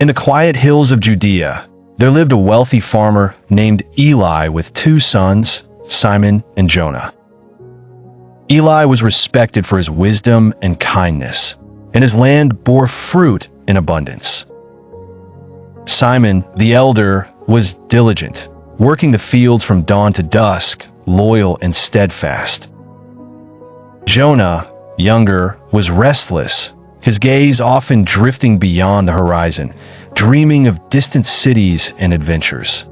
In the quiet hills of Judea, there lived a wealthy farmer named Eli with two sons, Simon and Jonah. Eli was respected for his wisdom and kindness, and his land bore fruit in abundance. Simon, the elder, was diligent, working the fields from dawn to dusk, loyal and steadfast. Jonah, younger, was restless, his gaze often drifting beyond the horizon, dreaming of distant cities and adventures.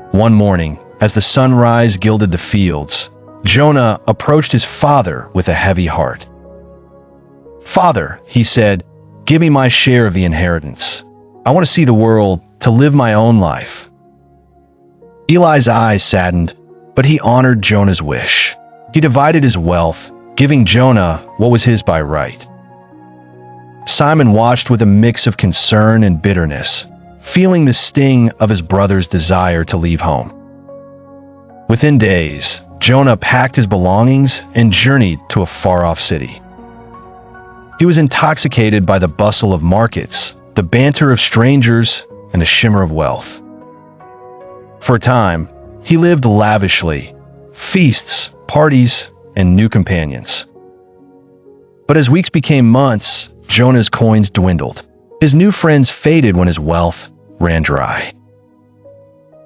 One morning, as the sunrise gilded the fields, Jonah approached his father with a heavy heart. "Father," he said, "give me my share of the inheritance. I want to see the world, to live my own life." Eli's eyes saddened, but he honored Jonah's wish. He divided his wealth, giving Jonah what was his by right. Simon watched with a mix of concern and bitterness, feeling the sting of his brother's desire to leave home. Within days, Jonah packed his belongings and journeyed to a far-off city. He was intoxicated by the bustle of markets, the banter of strangers, and the shimmer of wealth. For a time, he lived lavishly, feasts, parties, and new companions. But as weeks became months, Jonah's coins dwindled. His new friends faded when his wealth ran dry.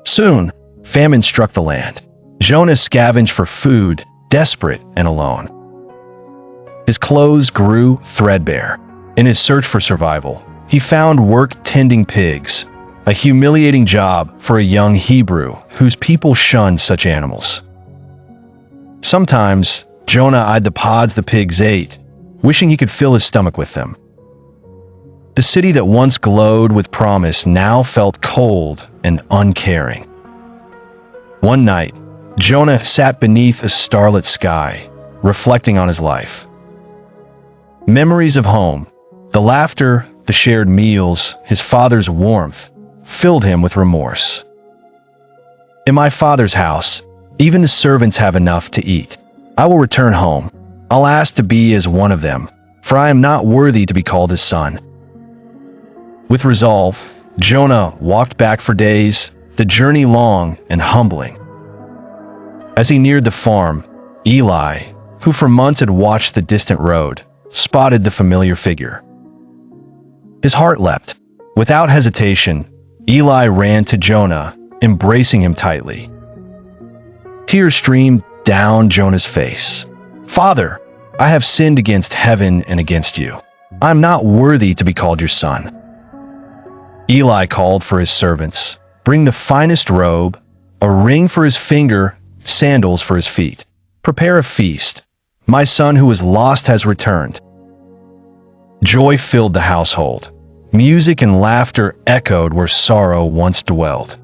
Soon, famine struck the land. Jonah scavenged for food, desperate and alone. His clothes grew threadbare. In his search for survival, he found work tending pigs, a humiliating job for a young Hebrew whose people shunned such animals. Sometimes, Jonah eyed the pods the pigs ate, wishing he could fill his stomach with them. The city that once glowed with promise now felt cold and uncaring. One night, Jonah sat beneath a starlit sky, reflecting on his life. Memories of home, the laughter, the shared meals, his father's warmth, filled him with remorse. "In my father's house, even the servants have enough to eat. I will return home. I'll ask to be as one of them, for I am not worthy to be called his son." With resolve, Jonah walked back for days, the journey long and humbling. As he neared the farm, Eli, who for months had watched the distant road, spotted the familiar figure. His heart leapt. Without hesitation, Eli ran to Jonah, embracing him tightly. Tears streamed down Jonah's face. "Father, I have sinned against heaven and against you. I am not worthy to be called your son." Eli called for his servants, "Bring the finest robe, a ring for his finger, sandals for his feet. Prepare a feast. My son who was lost has returned." Joy filled the household. Music and laughter echoed where sorrow once dwelled.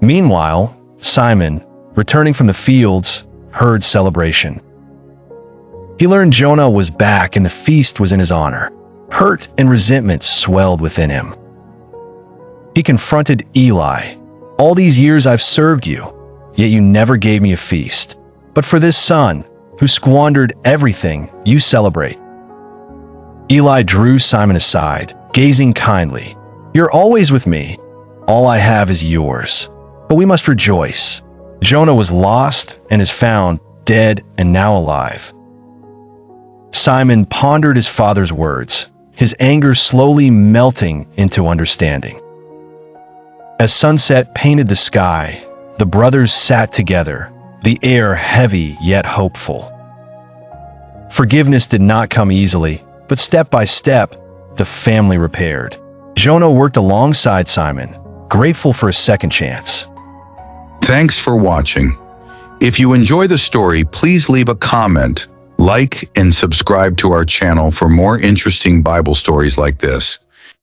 Meanwhile, Simon, returning from the fields, heard celebration. He learned Jonah was back and the feast was in his honor. Hurt and resentment swelled within him. He confronted Eli. "All these years I've served you, yet you never gave me a feast. But for this son, who squandered everything, you celebrate." Eli drew Simon aside, gazing kindly. "You're always with me. All I have is yours. But we must rejoice. Jonah was lost and is found, dead and now alive." Simon pondered his father's words, his anger slowly melting into understanding. As sunset painted the sky, the brothers sat together, the air heavy yet hopeful. Forgiveness did not come easily, but step by step, the family repaired. Jonah worked alongside Simon, grateful for a second chance. Thanks for watching. If you enjoy the story, please leave a comment, like, and subscribe to our channel for more interesting Bible stories like this.